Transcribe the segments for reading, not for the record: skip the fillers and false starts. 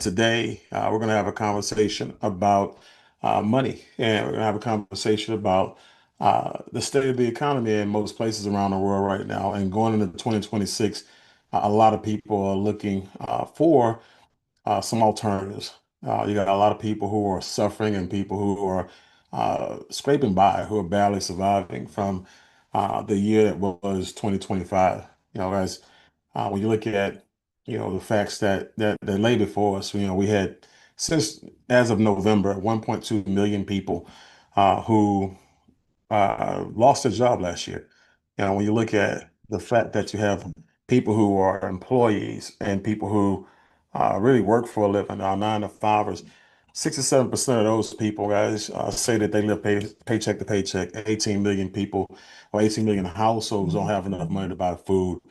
Today, we're going to have a conversation about money, and we're going to have a conversation about the state of the economy in most places around the world right now. And going into 2026, a lot of people are looking for some alternatives. You got a lot of people who are suffering and people who are scraping by, who are barely surviving from the year that was 2025. Guys, when you look at, the facts that lay before us, we had since as of November, 1.2 million people who lost their job last year. When you look at the fact that you have people who are employees and people who really work for a living, are 9 to 5ers, 67% of those people, guys, say that they live paycheck to paycheck. 18 million people or 18 million households don't have enough money to buy food.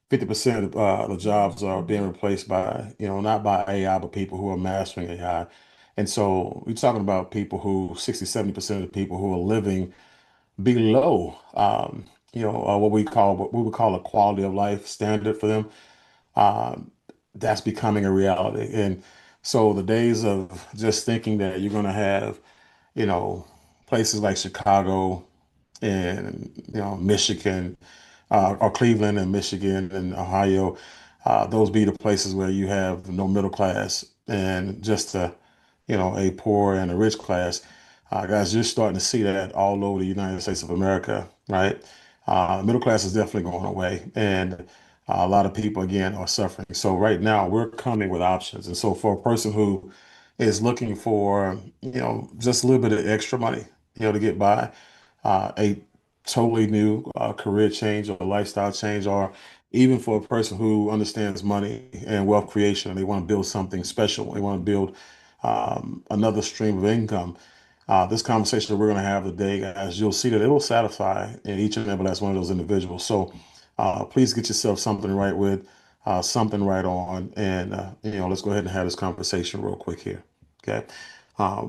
50% of the jobs are being replaced by, not by AI, but people who are mastering AI. And so we're talking about people who 60, 70% of the people who are living below, what we would call a quality of life standard for them. Um, that's becoming a reality. And so the days of just thinking that you're going to have, you know, places like Chicago and, Michigan, or Cleveland and Michigan and Ohio, those be the places where you have no middle class and just a poor and a rich class. Guys, you're starting to see that all over the United States of America, right? Middle class is definitely going away, and a lot of people again are suffering. So right now we're coming with options, and so for a person who is looking for, just a little bit of extra money, to get by, a totally new career change or lifestyle change, or even for a person who understands money and wealth creation and they want to build something special, they want to build another stream of income. This conversation that we're going to have today, guys, you'll see that it will satisfy in each and every last one of those individuals. So please get yourself something right with, something right on, and let's go ahead and have this conversation real quick here. Okay. Uh,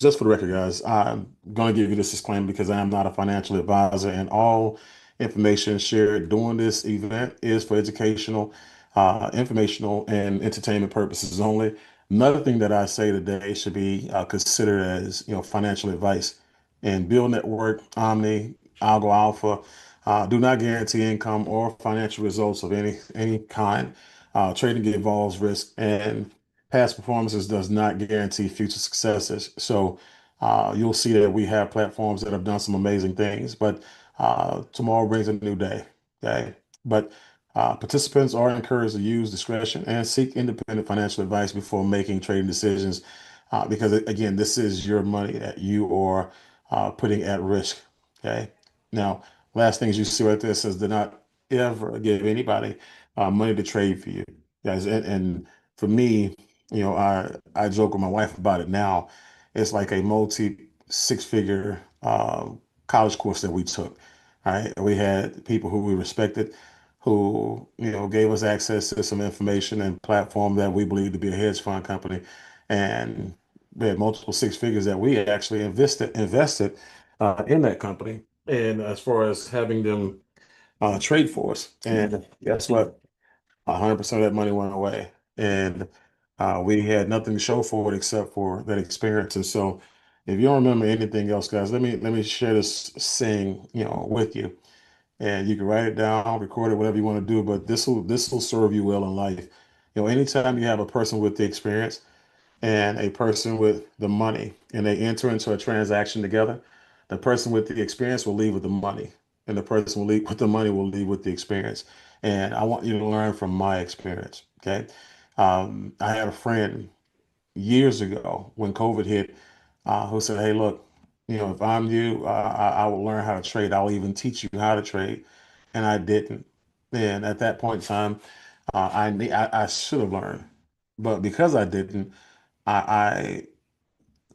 just for the record, guys, I'm going to give you this disclaimer because I am not a financial advisor, and all information shared during this event is for educational, informational, and entertainment purposes only. Nothing that I say today should be considered as, financial advice. And Build Network, Omni, Algo Alpha do not guarantee income or financial results of any kind. Trading involves risk, and past performances does not guarantee future successes. So you'll see that we have platforms that have done some amazing things, but tomorrow brings a new day. Okay. But participants are encouraged to use discretion and seek independent financial advice before making trading decisions, because again, this is your money that you are putting at risk. Okay. Now, last things you see right there says do not ever give anybody money to trade for you, guys. And for me, I joke with my wife about it now. It's like a multi six-figure college course that we took. All right. We had people who we respected who, gave us access to some information and platform that we believe to be a hedge fund company. And we had multiple six figures that we actually invested in that company. And as far as having them trade for us. And guess what? 100% of that money went away. And we had nothing to show for it except for that experience. And so if you don't remember anything else, guys, let me share this saying, with you. And you can write it down, record it, whatever you want to do, but this will serve you well in life. Anytime you have a person with the experience and a person with the money and they enter into a transaction together, the person with the experience will leave with the money, and the person will leave with the money will leave with the experience. And I want you to learn from my experience. Okay. I had a friend years ago when COVID hit, who said, "Hey, look, if I'm you, I will learn how to trade. I'll even teach you how to trade." And I didn't. And at that point in time, I should have learned, but because I didn't, I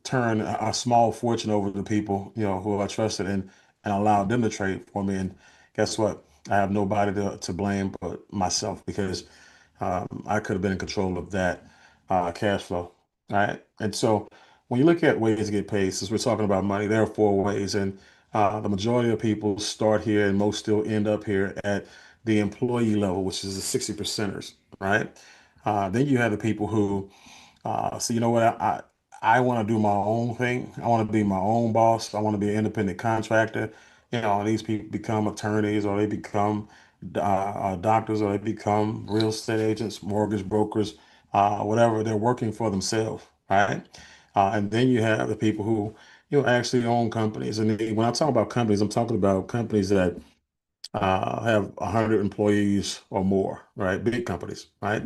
turn a small fortune over to people, who I trusted and allowed them to trade for me. And guess what? I have nobody to blame but myself because I could have been in control of that cash flow. All right. And so when you look at ways to get paid, since we're talking about money, there are four ways. And the majority of people start here and most still end up here at the employee level, which is the 60 percenters, right? Then you have the people who so you know what? I want to do my own thing. I want to be my own boss. I want to be an independent contractor. You know, these people become attorneys or they become doctors or they become real estate agents, mortgage brokers, whatever. They're working for themselves, right? And then you have the people who, you know, actually own companies. And when I talk about companies, I'm talking about companies that have 100 employees or more, right? Big companies, right?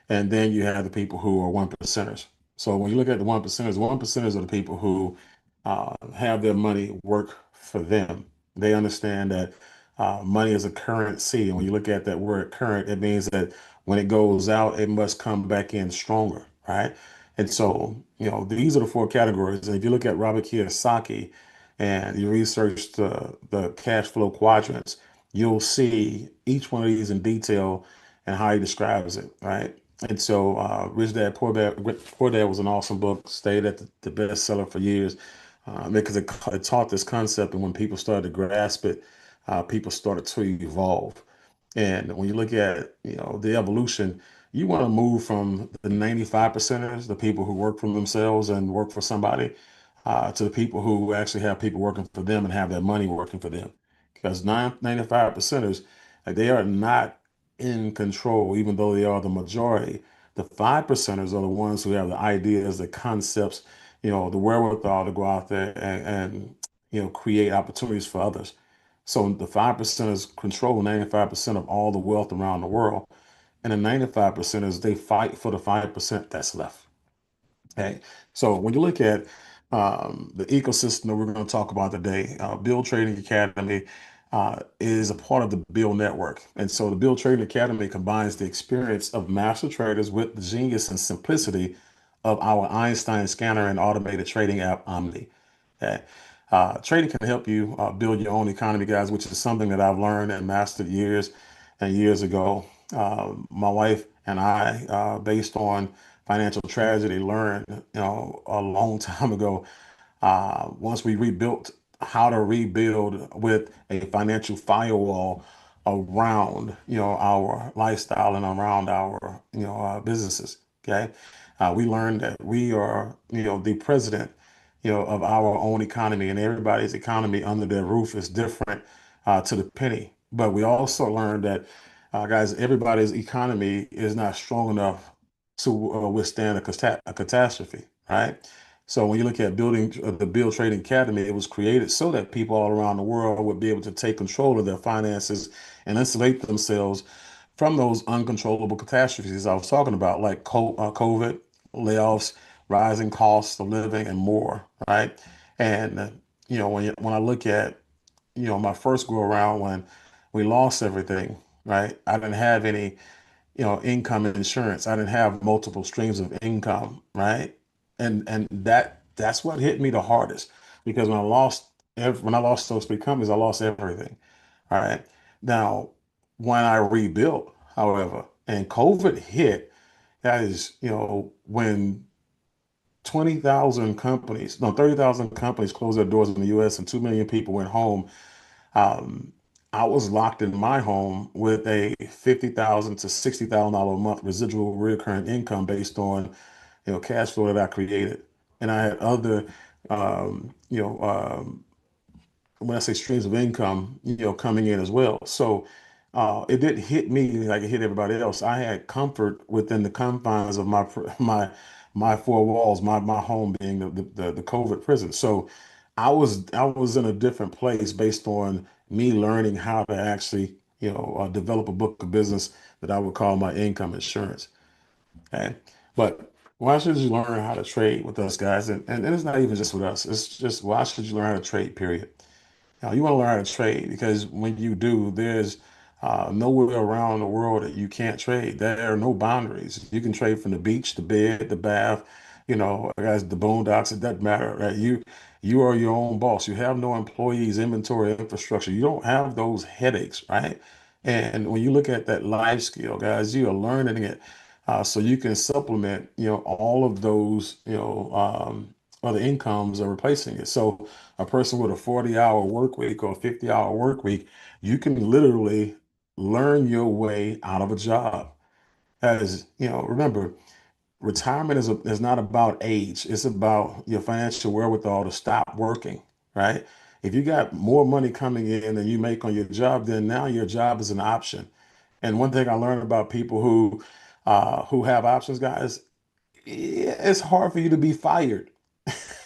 And then you have the people who are one percenters. So when you look at the one percenters are the people who have their money work for them. They understand that money is a currency. And when you look at that word current, it means that when it goes out, it must come back in stronger, right? And so, you know, these are the four categories. And if you look at Robert Kiyosaki and you research the cash flow quadrants, you'll see each one of these in detail and how he describes it, right? And so, Rich Dad Poor Dad was an awesome book, stayed at the bestseller for years because it taught this concept, and when people started to grasp it, people started to evolve. And when you look at, you know, the evolution, you want to move from the 95 percenters, the people who work for themselves and work for somebody, to the people who actually have people working for them and have their money working for them. Because 95 percenters, like, they are not in control, even though they are the majority. The 5 percenters are the ones who have the ideas, the concepts, you know, the wherewithal to go out there and you know, create opportunities for others. So the 5 percenters control 95% of all the wealth around the world. And the 95 percenters, they fight for the 5% that's left. Okay. So when you look at the ecosystem that we're going to talk about today, Build Trading Academy is a part of the Build Network. And so the Build Trading Academy combines the experience of master traders with the genius and simplicity of our Einstein scanner and automated trading app Omni. Okay. Trading can help you build your own economy, guys, which is something that I've learned and mastered years and years ago. My wife and I, based on financial tragedy, learned, you know, a long time ago. Once we rebuilt, how to rebuild with a financial firewall around, you know, our lifestyle and around our, you know, businesses. Okay, we learned that we are, you know, the president, you know, of our own economy, and everybody's economy under their roof is different to the penny. But we also learned that, guys, everybody's economy is not strong enough to withstand a catastrophe, right? So when you look at building the Build Trading Academy, it was created so that people all around the world would be able to take control of their finances and insulate themselves from those uncontrollable catastrophes I was talking about, like COVID, layoffs, rising costs of living, and more, right? And you know, when I look at, you know, my first go around when we lost everything, right? I didn't have any, you know, income insurance. I didn't have multiple streams of income, right? And that's what hit me the hardest because when I lost those three companies, I lost everything. All right. Now, when I rebuilt, however, and COVID hit, that is, you know, when 20,000 companies, no, 30,000 companies closed their doors in the US and 2 million people went home. um, I was locked in my home with a $50,000 to $60,000 a month residual recurring income based on, you know, cash flow that I created. And I had other, you know, when I say streams of income, you know, coming in as well. So it didn't hit me like it hit everybody else. I had comfort within the confines of my four walls, my home being the COVID prison. So I was in a different place based on me learning how to actually, you know, develop a book of business that I would call my income insurance. Okay. But why should you learn how to trade with us, guys? And it's not even just with us. It's just why should you learn how to trade, period? Now, you want to learn how to trade because when you do, there's nowhere around the world that you can't trade. There are no boundaries. You can trade from the beach, the bed, the bath, you know, guys, the boondocks. It doesn't matter, right? You are your own boss. You have no employees, inventory, infrastructure. You don't have those headaches, right? And when you look at that life skill, guys, you are learning it so you can supplement, you know, all of those, you know, other incomes are replacing it. So a person with a 40-hour work week or a 50-hour work week, you can literally learn your way out of a job. As you know, remember, retirement is not about age. It's about your financial wherewithal to stop working, right? If you got more money coming in than you make on your job, then now your job is an option. And one thing I learned about people who have options, guys, it's hard for you to be fired.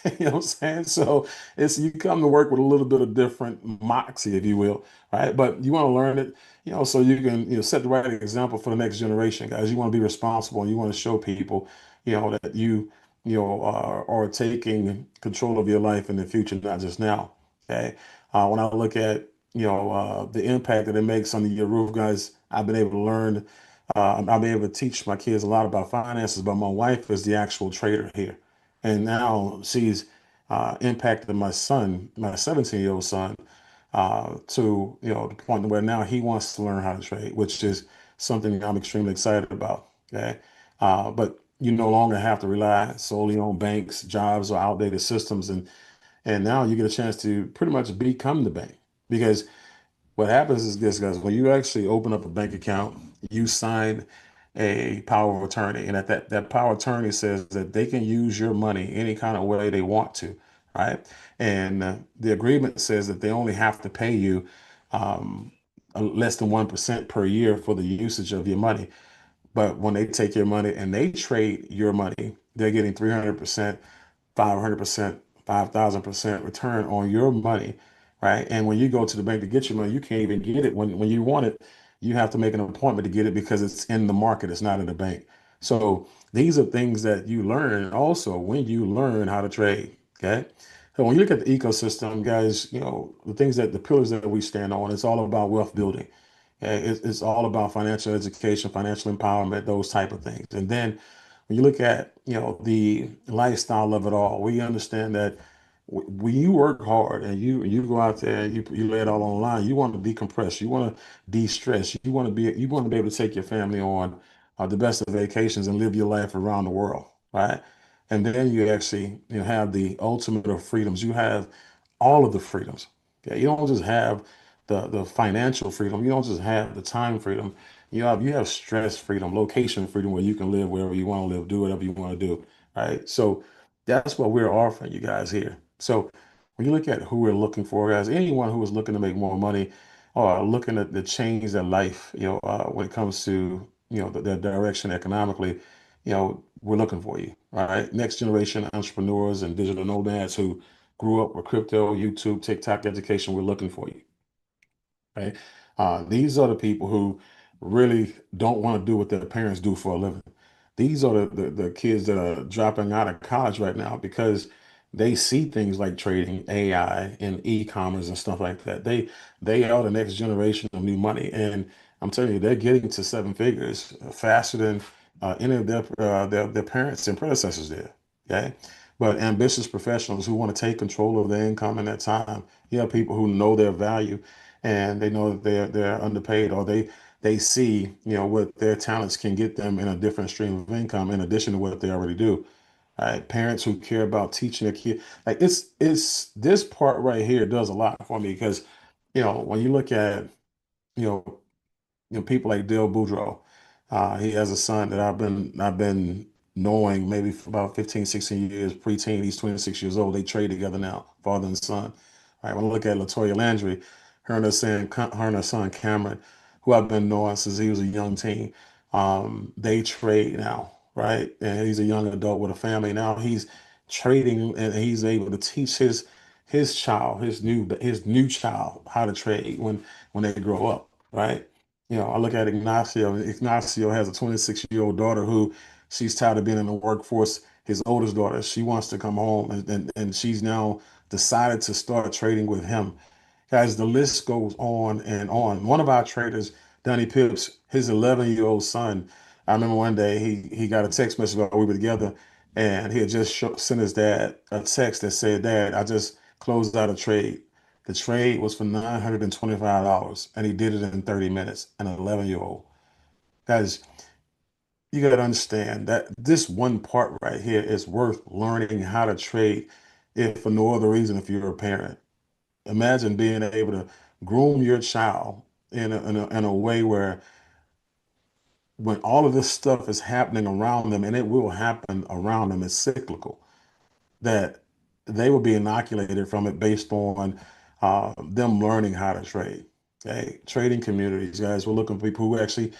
You know what I'm saying? So it's you come to work with a little bit of different moxie, if you will, right? But you want to learn it, so you can, set the right example for the next generation, guys. You want to be responsible and you want to show people, that are taking control of your life in the future, not just now. Okay. When I look at, the impact that it makes on your roof, guys, I've been able to learn, I've been able to teach my kids a lot about finances, but my wife is the actual trader here. And now she's impacted my son, my 17-year-old son, to the point where now he wants to learn how to trade, which is something I'm extremely excited about. Okay, but you no longer have to rely solely on banks, jobs, or outdated systems, and now you get a chance to pretty much become the bank because what happens is this, guys, when you actually open up a bank account, you sign a power of attorney. And that power of attorney says that they can use your money any kind of way they want to, right? And the agreement says that they only have to pay you um, less than 1% per year for the usage of your money. But when they take your money and they trade your money, they're getting 300%, 500%, 5,000% return on your money, right? And when you go to the bank to get your money, you can't even get it when you want it. You have to make an appointment to get it because it's in the market, it's not in the bank. So these are things that you learn also when you learn how to trade. Okay. So when you look at the ecosystem, guys, the things that the pillars that we stand on, it's all about wealth building. It's all about financial education, financial empowerment, those type of things. And then when you look at the lifestyle of it all, we understand that when you work hard and you go out there and you lay it all on the line, you want to decompress, you want to de-stress, you want to be able to take your family on the best of vacations and live your life around the world, right? And then you actually have the ultimate of freedoms. You have all of the freedoms. Okay, you don't just have the financial freedom. You don't just have the time freedom. You have stress freedom, location freedom, where you can live wherever you want to live, do whatever you want to do. Right. So that's what we're offering you guys here. So when you look at who we're looking for, guys, anyone who is looking to make more money or looking to change their life, when it comes to their direction economically, we're looking for you. All right. Next generation entrepreneurs and digital nomads who grew up with crypto, YouTube, TikTok education, we're looking for you. Right? These are the people who really don't want to do what their parents do for a living. These are the kids that are dropping out of college right now because they see things like trading, AI, and e-commerce and stuff like that. They are the next generation of new money, and I'm telling you, they're getting to seven figures faster than any of their parents and predecessors did. Okay, but ambitious professionals who want to take control of their income and their time. You have people who know their value and they know that they're underpaid or they see what their talents can get them in a different stream of income in addition to what they already do. Right? Parents who care about teaching their kid, like it's this part right here does a lot for me because when you look at you know people like Dale Boudreaux. He has a son that I've been knowing maybe for about 15, 16 years, preteen. He's 26 years old. They trade together now, father and son. All right, when I look at Latoya Landry, her and her son Cameron, who I've been knowing since he was a young teen, they trade now, right? And he's a young adult with a family. Now he's trading and he's able to teach his new child how to trade when they grow up, right? I look at Ignacio. Ignacio has a 26-year-old daughter who she's tired of being in the workforce. His oldest daughter, she wants to come home, and she's now decided to start trading with him. Guys, the list goes on and on. One of our traders, Donnie Pips, his 11-year-old son, I remember one day he got a text message while we were together, and he had just sent his dad a text that said, "Dad, I just closed out a trade. The trade was for $925, and he did it in 30 minutes." An 11-year-old. Guys, you got to understand that this one part right here is worth learning how to trade, if for no other reason, if you're a parent. Imagine being able to groom your child in a way where when all of this stuff is happening around them, and it will happen around them, it's cyclical, that they will be inoculated from it based on them learning how to trade. Okay, trading communities, guys. We're looking for people who actually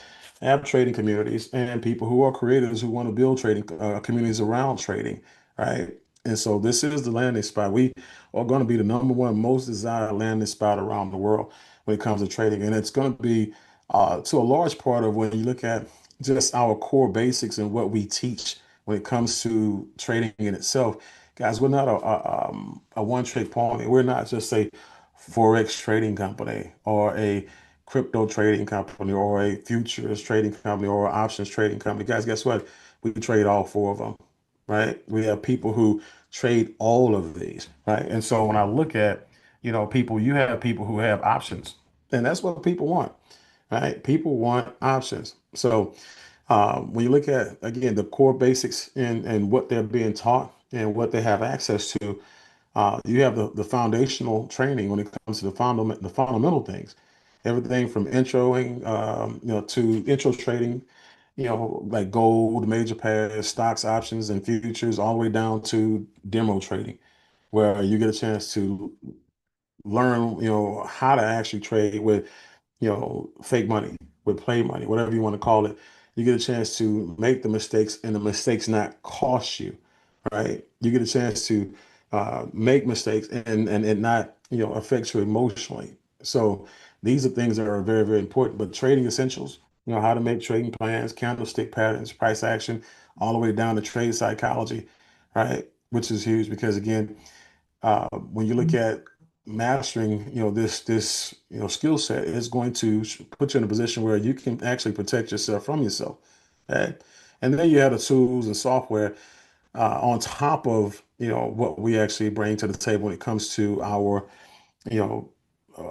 have trading communities and people who are creators who want to build trading communities around trading, right? And so this is the landing spot. We are going to be the number one most desired landing spot around the world when it comes to trading, and it's going to be to a large part of when you look at just our core basics and what we teach when it comes to trading in itself. Guys, we're not a one trick pony. We're not just a Forex trading company or a crypto trading company or a futures trading company or options trading company. Guys, guess what? We trade all four of them, right? We have people who trade all of these, right? And so when I look at, people, you have people who have options, and that's what people want, right? People want options. So when you look at, again, the core basics and what they're being taught and what they have access to, you have the foundational training when it comes to the fundamental things, everything from introing, to intro trading, like gold, major pairs, stocks, options, and futures, all the way down to demo trading, where you get a chance to learn, how to actually trade with fake money, with play money, whatever you want to call it. You get a chance to make the mistakes and the mistakes not cost you, right? You get a chance to make mistakes and it not, affect you emotionally. So these are things that are very, very important. But trading essentials, how to make trading plans, candlestick patterns, price action, all the way down to trade psychology, right? Which is huge because again, when you look at mastering, this skill set is going to put you in a position where you can actually protect yourself from yourself. Okay? And then you have the tools and software on top of what we actually bring to the table when it comes to you know,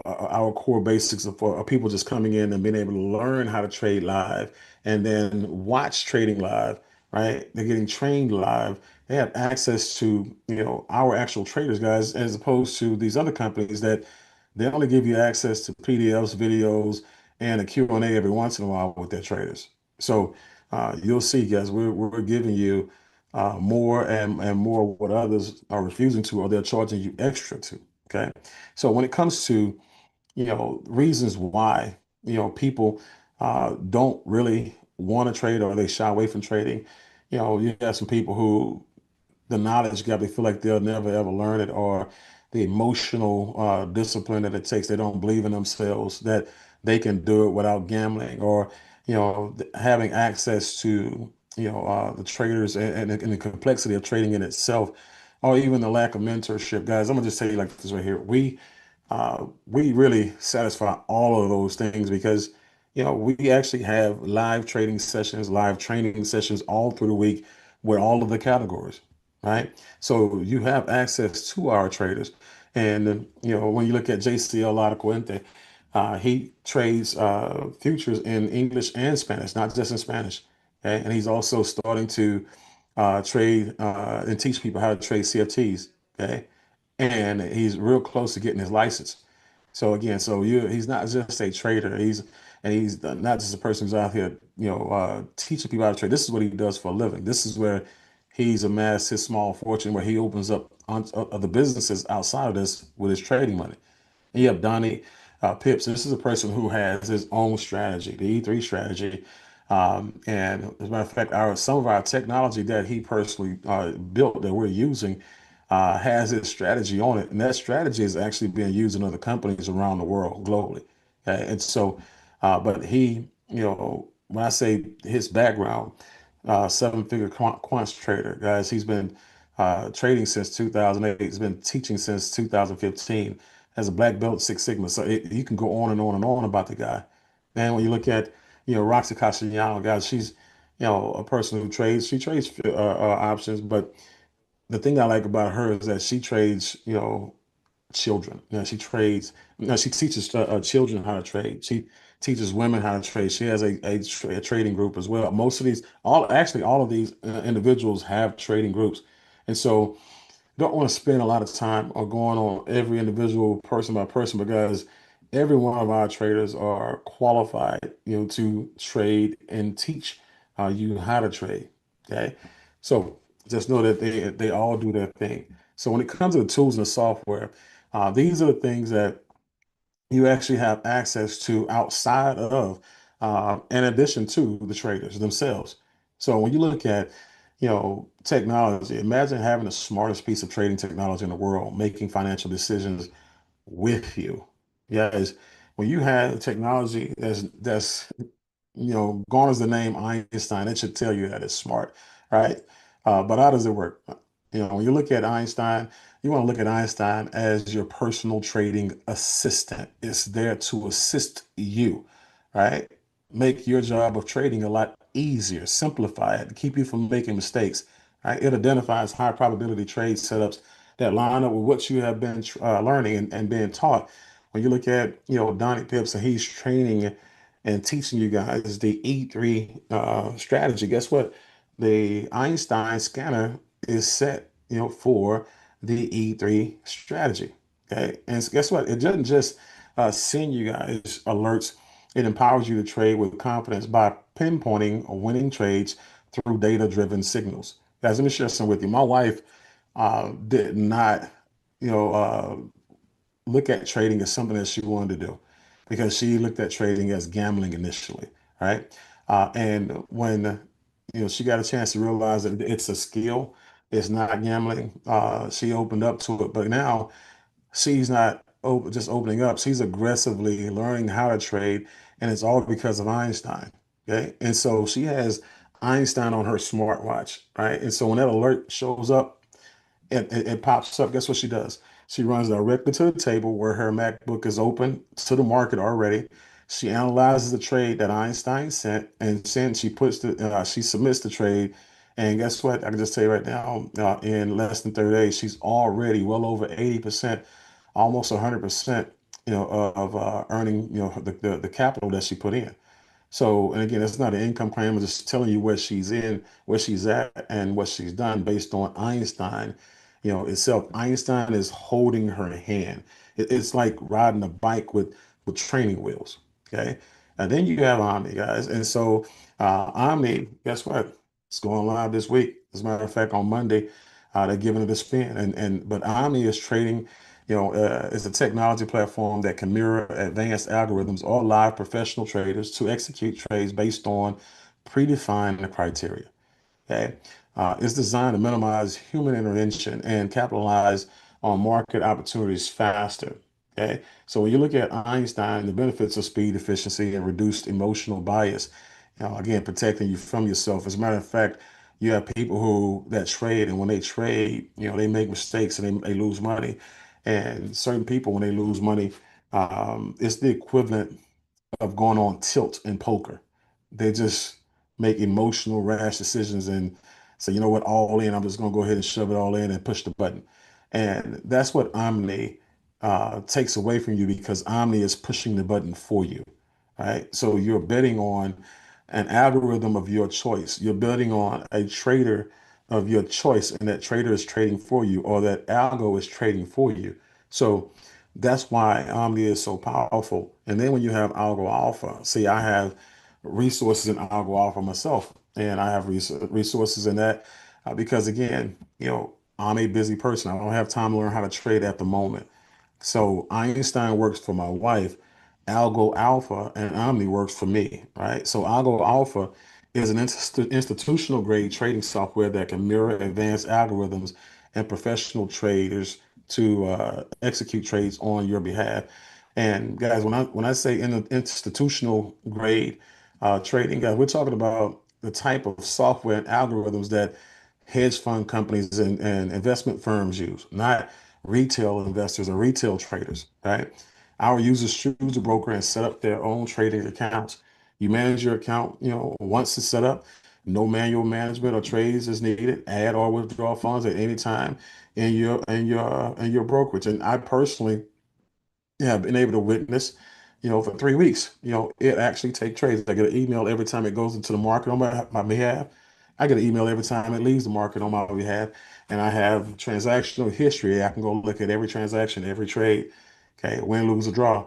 our core basics of people just coming in and being able to learn how to trade live and then watch trading live, right? They're getting trained live. They have access to, our actual traders, guys, as opposed to these other companies that they only give you access to PDFs, videos, and a Q&A every once in a while with their traders. So you'll see, guys, we're giving you more and more what others are refusing to or they're charging you extra to. Okay. So when it comes to, reasons why, people don't really want to trade or they shy away from trading, you have some people who the knowledge gap, they feel like they'll never ever learn it, or the emotional discipline that it takes. They don't believe in themselves that they can do it without gambling, or having access to the traders and the complexity of trading in itself, or even the lack of mentorship. Guys, I'm gonna just tell you like this right here. We really satisfy all of those things because we actually have live trading sessions, live training sessions all through the week with all of the categories, right? So you have access to our traders. And when you look at JCL Ladacuente, he trades futures in English and Spanish, not just in Spanish. Okay, and he's also starting to trade and teach people how to trade CFTs. Okay, and he's real close to getting his license. So again, he's not just a trader. He's not just a person who's out here, teaching people how to trade. This is what he does for a living. This is where he's amassed his small fortune, where he opens up other businesses outside of this with his trading money. And you have Donnie Pips. This is a person who has his own strategy, the E3 strategy. And as a matter of fact, some of our technology that he personally built that we're using has his strategy on it. And that strategy is actually being used in other companies around the world globally. Okay? And so, but he, when I say his background, seven-figure quant trader, guys, he's been trading since 2008. He's been teaching since 2015. Has a black belt, Six Sigma. So you can go on and on and on about the guy. And when you look at, Roxy Castellano, guys, she's, a person who trades. She trades options, but the thing I like about her is that she trades, children. She trades. She teaches children how to trade. She teaches women how to trade. She has a trading group as well. Most of these, all of these individuals have trading groups, and so don't want to spend a lot of time or going on every individual person by person because every one of our traders are qualified, to trade and teach you how to trade. Okay, so just know that they all do their thing. So when it comes to the tools and the software, these are the things that you actually have access to outside of, in addition to the traders themselves. So when you look at, technology, imagine having the smartest piece of trading technology in the world, making financial decisions with you. Yes, when you have technology that's garners the name Einstein, it should tell you that it's smart, right? But how does it work? When you look at Einstein, you want to look at Einstein as your personal trading assistant. It's there to assist you, right? Make your job of trading a lot easier, simplify it, keep you from making mistakes, right? It identifies high probability trade setups that line up with what you have been learning and being taught. When you look at, Donnie Pips and he's training and teaching you guys the E3 strategy. Guess what? The Einstein scanner is set, for the E3 strategy. Okay, and guess what? It doesn't just send you guys alerts. It empowers you to trade with confidence by pinpointing winning trades through data-driven signals. Guys, let me share some with you. My wife did not, you know, uh, look at trading as something that she wanted to do because she looked at trading as gambling initially, right? And when she got a chance to realize that it's a skill, it's not gambling. She opened up to it, but now she's not just opening up. She's aggressively learning how to trade, and it's all because of Einstein. Okay, and so she has Einstein on her smartwatch, right? And so when that alert shows up, it pops up. Guess what she does? She runs directly to the table where her MacBook is open to the market already. She analyzes the trade that Einstein sent, and since she submits the trade. And guess what? I can just tell you right now, in less than 30 days, she's already well over 80%, almost 100%, of earning, the capital that she put in. So, and again, it's not an income claim. I'm just telling you where she's in, where she's at, and what she's done based on Einstein, itself. Einstein is holding her hand. It's like riding a bike with training wheels. Okay, and then you have Omni, guys, and so Omni, guess what? It's going live this week. As a matter of fact, on Monday, they're giving it a spin, but Omni is trading. Is a technology platform that can mirror advanced algorithms or live professional traders to execute trades based on predefined criteria. Okay. It's designed to minimize human intervention and capitalize on market opportunities faster. Okay. So when you look at Einstein, the benefits of speed, efficiency, and reduced emotional bias, again, protecting you from yourself. As a matter of fact, you have people who that trade, and when they trade, they make mistakes and they lose money. And certain people, when they lose money, it's the equivalent of going on tilt in poker. They just make emotional, rash decisions and say, you know what, all in. I'm just going to go ahead and shove it all in and push the button. And that's what Omni takes away from you because Omni is pushing the button for you, right? So you're betting on an algorithm of your choice. You're betting on a trader of your choice, and that trader is trading for you, or that algo is trading for you. So that's why Omni is so powerful. And then when you have Algo Alpha, see, I have resources in Algo Alpha myself, and I have resources in that because, again, I'm a busy person. I don't have time to learn how to trade at the moment. So Einstein works for my wife, Algo Alpha and Omni works for me, right? So Algo Alpha is an institutional grade trading software that can mirror advanced algorithms and professional traders to execute trades on your behalf. And guys, when I say in the institutional grade trading, guys, we're talking about the type of software and algorithms that hedge fund companies and investment firms use, not retail investors or retail traders, right? Our users choose a broker and set up their own trading accounts. You manage your account, once it's set up, no manual management or trades is needed. Add or withdraw funds at any time in your brokerage. And I personally have been able to witness, for 3 weeks, it actually take trades. I get an email every time it goes into the market on my behalf. I get an email every time it leaves the market on my behalf. And I have transactional history. I can go look at every transaction, every trade. Okay, win, lose, or draw.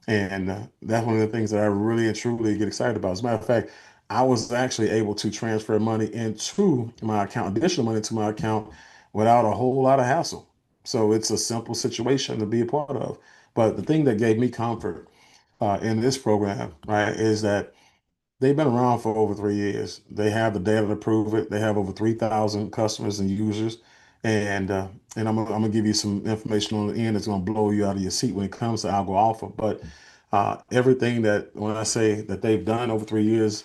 And that's one of the things that I really and truly get excited about. As a matter of fact, I was actually able to transfer money into my account, additional money to my account without a whole lot of hassle. So it's a simple situation to be a part of. But the thing that gave me comfort in this program, right, is that they've been around for over 3 years. They have the data to prove it. They have over 3,000 customers and users. And I'm gonna give you some information on the end that's gonna blow you out of your seat when it comes to Algo Alpha. But everything that when I say that they've done over 3 years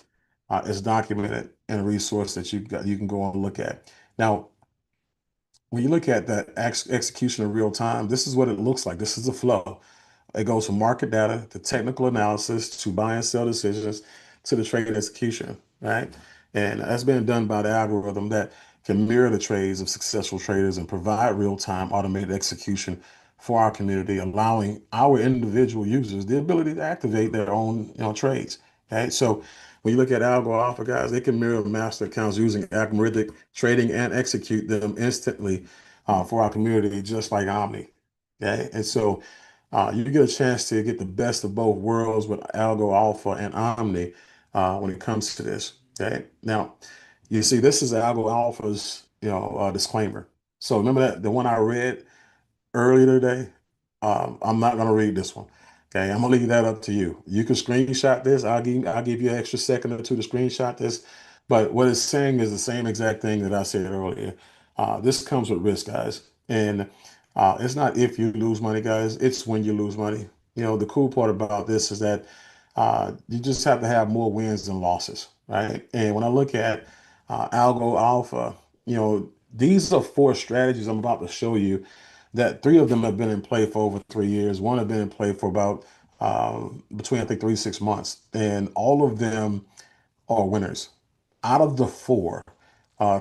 is documented in a resource that you can go and look at. Now, when you look at that execution in real time, this is what it looks like. This is the flow. It goes from market data to technical analysis to buy and sell decisions to the trade execution, right? And that's been done by the algorithm that can mirror the trades of successful traders and provide real-time automated execution for our community, allowing our individual users the ability to activate their own, trades. Okay, so when you look at Algo Alpha, guys, they can mirror master accounts using algorithmic trading and execute them instantly for our community, just like Omni. Okay, and so you get a chance to get the best of both worlds with Algo Alpha and Omni when it comes to this. Okay. Now, you see, this is Algo Alpha's, disclaimer. So remember that the one I read earlier today. I'm not going to read this one. Okay, I'm gonna leave that up to you. You can screenshot this. I'll give you an extra second or two to screenshot this. But what it's saying is the same exact thing that I said earlier. This comes with risk, guys, and it's not if you lose money, guys. It's when you lose money. The cool part about this is that you just have to have more wins than losses, right? And when I look at Algo Alpha, these are four strategies I'm about to show you that three of them have been in play for over 3 years. One have been in play for about between I think 3 to 6 months, and all of them are winners. Out of the four,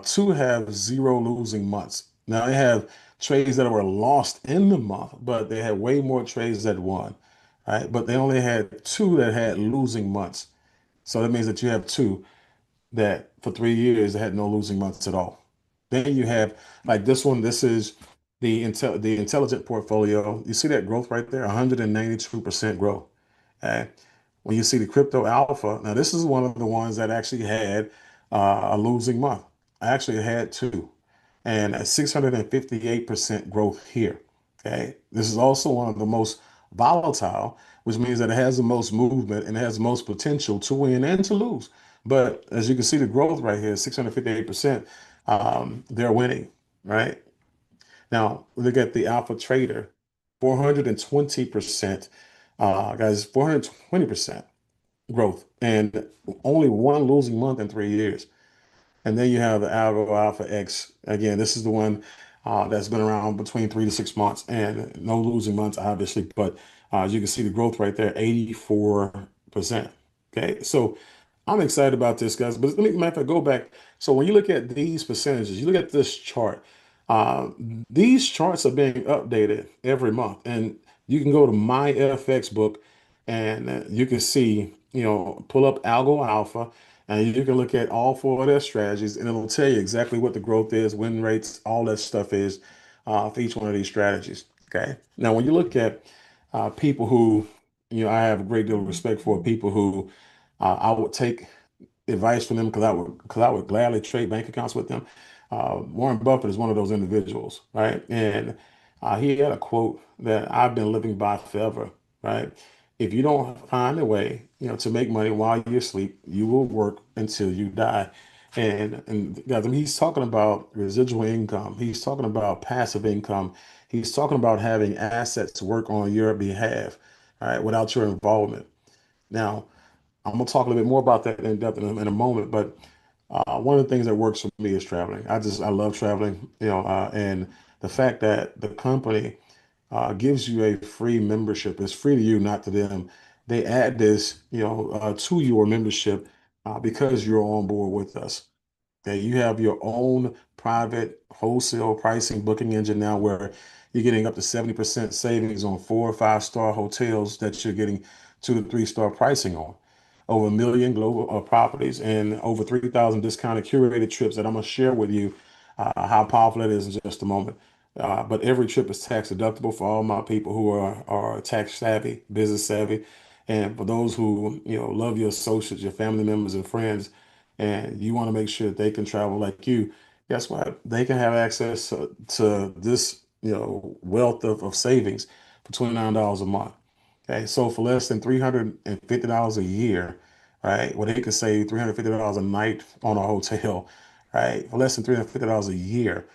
two have zero losing months. Now they have trades that were lost in the month, but they had way more trades that won, right? But they only had two that had losing months. So that means that you have two that for 3 years had no losing months at all. Then you have like this one. This is the intelligent portfolio. You see that growth right there, 192% growth. Okay. When you see the crypto alpha, now this is one of the ones that actually had a losing month. I actually had two, and at 658% growth here. Okay. This is also one of the most volatile, which means that it has the most movement and it has the most potential to win and to lose. But as you can see, the growth right here, 658%, they're winning, right? Now, look at the Alpha Trader, 420%, guys, 420% growth and only one losing month in 3 years. And then you have the Algo Alpha X. Again, this is the one that's been around between 3 to 6 months and no losing months, obviously. But as you can see, the growth right there, 84%. Okay, so I'm excited about this, guys. But let me, matter of fact, go back. So when you look at these percentages, you look at this chart. Uh, these charts are being updated every month, and you can go to my FX book, and you can see, pull up Algo Alpha, and you can look at all four of their strategies, and it'll tell you exactly what the growth is, win rates, all that stuff is for each one of these strategies. Okay. Now, when you look at people who, I have a great deal of respect for people who I would take advice from them because I would gladly trade bank accounts with them. Warren Buffett is one of those individuals, right? And he had a quote that I've been living by forever, right? If you don't find a way, to make money while you sleep, you will work until you die. And guys, I mean, he's talking about residual income. He's talking about passive income. He's talking about having assets work on your behalf, all right, without your involvement. Now, I'm gonna talk a little bit more about that in depth in a moment, but one of the things that works for me is traveling. I love traveling, and the fact that the company gives you a free membership. It's free to you, not to them. They add this, to your membership because you're on board with us. Okay, you have your own private wholesale pricing booking engine now where you're getting up to 70% savings on 4 or 5 star hotels that you're getting 2 to 3 star pricing on. Over a million global properties and over 3,000 discounted curated trips that I'm going to share with you how powerful that is in just a moment. But every trip is tax deductible for all my people who are tax savvy, business savvy, and for those who love your associates, your family members, and friends, and you want to make sure that they can travel like you. Guess what? They can have access to this wealth of savings for $29 a month. Okay, so for less than $350 a year, right? Well, they could save $350 a night on a hotel, right? For less than $350 a year,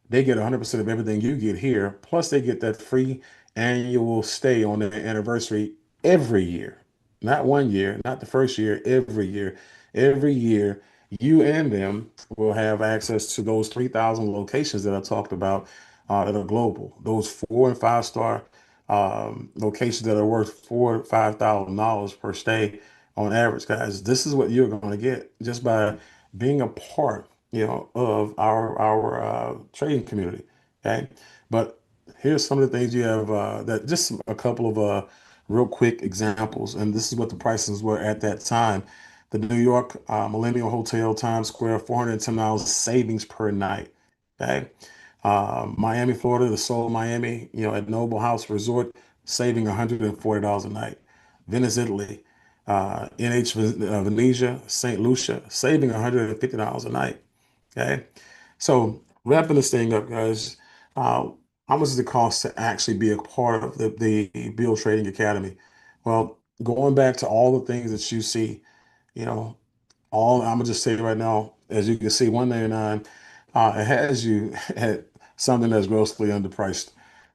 they get 100% of everything you get here. Plus, they get that free annual stay on their anniversary every year. Not 1 year, not the first year, every year. Every year, you and them will have access to those 3,000 locations that I talked about that are global. Those 4 and 5 star locations that are worth $4,000 to $5,000 per stay on average, guys. This is what you're going to get just by being a part, of our trading community. Okay, but here's some of the things you have that just a couple of real quick examples, and this is what the prices were at that time. The New York Millennium Hotel Times Square, $410 savings per night. Okay. Miami, Florida, the Soul Miami, at Noble House Resort, saving $140 a night. Venice, Italy, NH Venezia, St. Lucia, saving $150 a night. Okay. So wrapping this thing up, guys, uh, how much does it cost to actually be a part of the Bill Trading Academy? Well, going back to all the things that you see, you know, all I'm gonna just say right now, as you can see, 199, it has you at something that's grossly underpriced.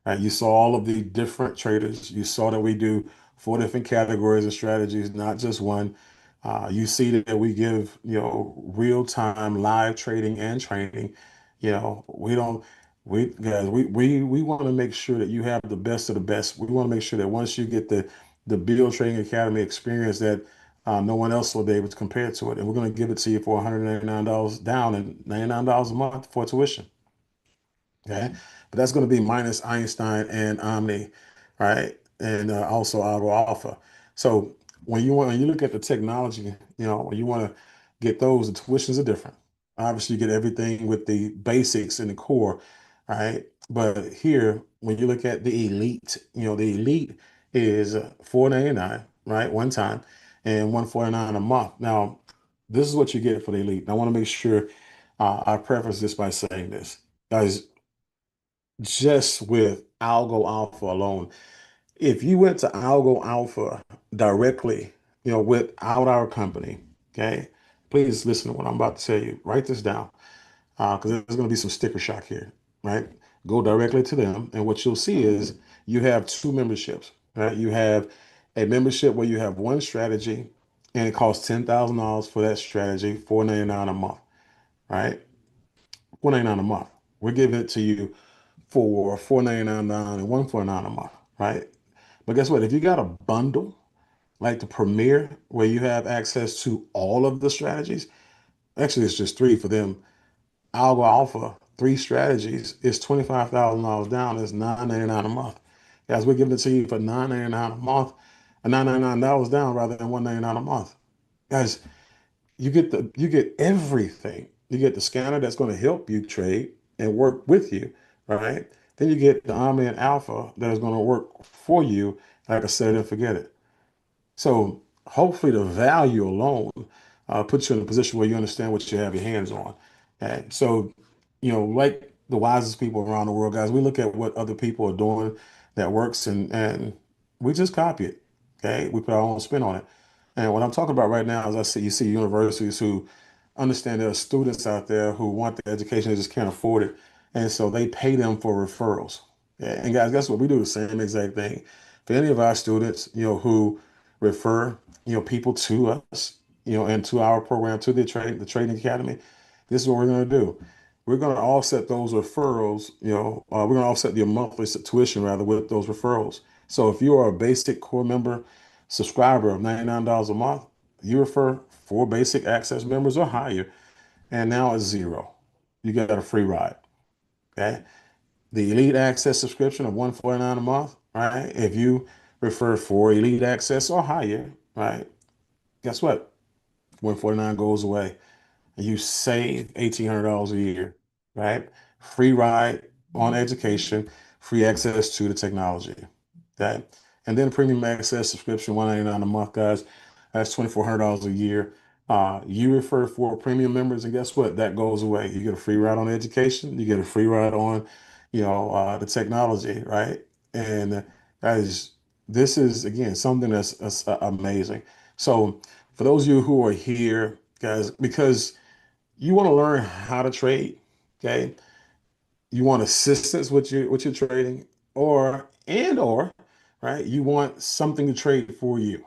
Right? You saw all of the different traders. You saw that we do 4 different categories of strategies, not just one. You see that we give real time live trading and training. We don't we guys we want to make sure that you have the best of the best. We want to make sure that once you get the Bill Trading Academy experience that no one else will be able to compare to it. And we're going to give it to you for $199 down and $99 a month for tuition. Okay. But that's going to be minus Einstein and Omni, right? And also Algo Alpha. So when you look at the technology, when you want to get those, the tuitions are different. Obviously, you get everything with the basics and the core, right? But here, when you look at the elite, the elite is 499, right? One time and 149 a month. Now, this is what you get for the elite. I want to make sure I preface this by saying this. Guys, just with Algo Alpha alone. If you went to Algo Alpha directly, without our company, okay, please listen to what I'm about to tell you. Write this down because there's going to be some sticker shock here, right? Go directly to them, and what you'll see is you have two memberships, right? You have a membership where you have one strategy, and it costs $10,000 for that strategy, 499 a month, right? 499 a month. We're giving it to you for 499 down and 149 a month, right? But guess what? If you got a bundle like the Premier, where you have access to all of the strategies, actually it's just three for them. Algo Alpha, 3 strategies is $25,000 down. It's $999 a month. Guys, we're giving it to you for $999 a month, $999 down rather than $199 a month. Guys, you get everything. You get the scanner that's going to help you trade and work with you, right? Then you get the Omni and Alpha that is going to work for you, like I said, and forget it. So hopefully the value alone puts you in a position where you understand what you have your hands on. And so, like the wisest people around the world, guys, we look at what other people are doing that works and we just copy it. Okay. We put our own spin on it. And what I'm talking about right now is you see universities who understand there are students out there who want the education, they just can't afford it. And so they pay them for referrals. Yeah, and guys, guess what? We do the same exact thing. For any of our students, who refer, people to us, and to our program, to the trading academy, this is what we're going to do. We're going to offset those referrals, we're going to offset your monthly tuition rather with those referrals. So if you are a basic core member subscriber of $99 a month, you refer 4 basic access members or higher, and now it's zero. You got a free ride. Okay. The elite access subscription of 149 a month, right? If you refer 4 elite access or higher, right? Guess what? 149 goes away and you save $1,800 a year, right? Free ride. on education, free access to the technology. Okay. And then premium access subscription, 199 a month, guys. That's $2,400 a year. You refer for premium members, and guess what? That goes away. You get a free ride on education. You get a free ride on, the technology, right? And guys, this is again something that's amazing. So for those of you who are here, guys, because you want to learn how to trade, okay? You want assistance with your trading, or right, you want something to trade for you.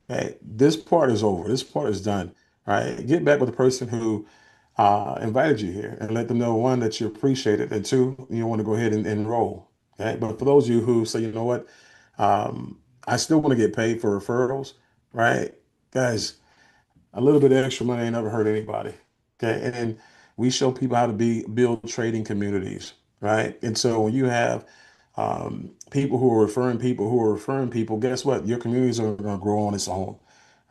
Okay, this part is over. This part is done. Right, get back with the person who invited you here and let them know, one, that you appreciate it, and two, you want to go ahead and enroll. Okay, but for those of you who say, you know what, I still want to get paid for referrals, right, guys, a little bit of extra money ain't never hurt anybody. Okay. And we show people how to build trading communities, right? And so when you have people who are referring people who are referring people, guess what? Your communities are going to grow on its own.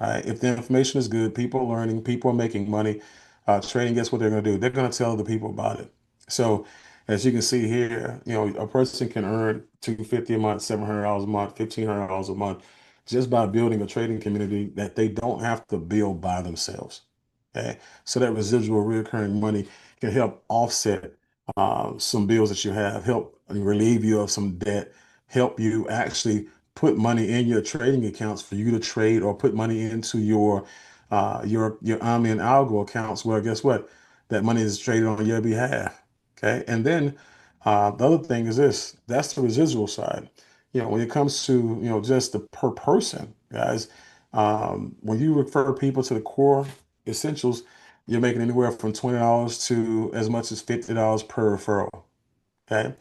Right? If the information is good, people are learning, people are making money, trading, guess what they're going to do? They're going to tell other people about it. So as you can see here, a person can earn 250 a month, $700 a month, $1,500 a month just by building a trading community that they don't have to build by themselves. Okay. So that residual recurring money can help offset some bills that you have, help relieve you of some debt, help you actually put money in your trading accounts for you to trade, or put money into your Omni and Algo accounts where, guess what? That money is traded on your behalf. Okay. And then the other thing is this, that's the residual side. When it comes to, just the per person, guys, when you refer people to the core essentials, you're making anywhere from $20 to as much as $50 per referral. Okay.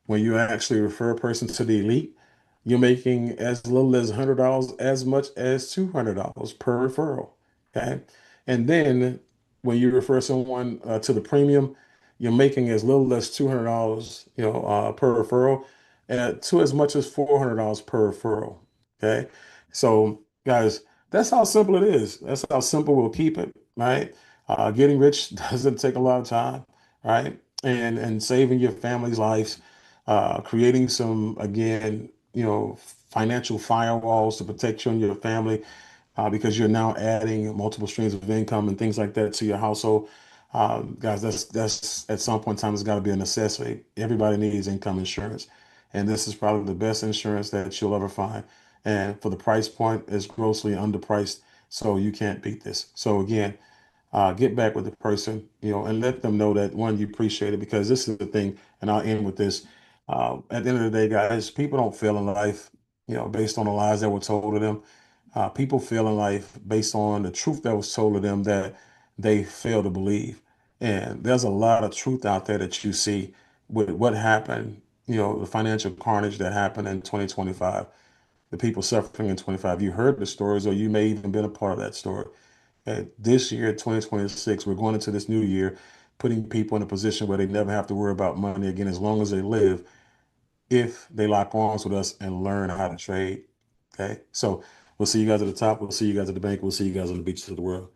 When you actually refer a person to the elite, you're making as little as $100, as much as $200 per referral. Okay. And then when you refer someone to the premium, you're making as little as $200, per referral, and to as much as $400 per referral. Okay. So, guys, that's how simple it is. That's how simple we'll keep it, right? Getting rich doesn't take a lot of time, right? And saving your family's lives, creating some, again, financial firewalls to protect you and your family, because you're now adding multiple streams of income and things like that to your household. Guys, that's at some point in time, it's got to be a necessity. Everybody needs income insurance, and this is probably the best insurance that you'll ever find. And for the price point, it's grossly underpriced, so you can't beat this. So again, get back with the person, and let them know that, one, you appreciate it, because this is the thing, and I'll end with this. At the end of the day, guys, people don't fail in life, based on the lies that were told to them. People fail in life based on the truth that was told to them that they fail to believe. And there's a lot of truth out there that you see with what happened, the financial carnage that happened in 2025, the people suffering in 25. You heard the stories, or you may even been a part of that story. And this year, 2026, we're going into this new year, putting people in a position where they never have to worry about money again as long as they live, if they lock arms with us and learn how to trade. Okay. So we'll see you guys at the top. We'll see you guys at the bank. We'll see you guys on the beaches of the world.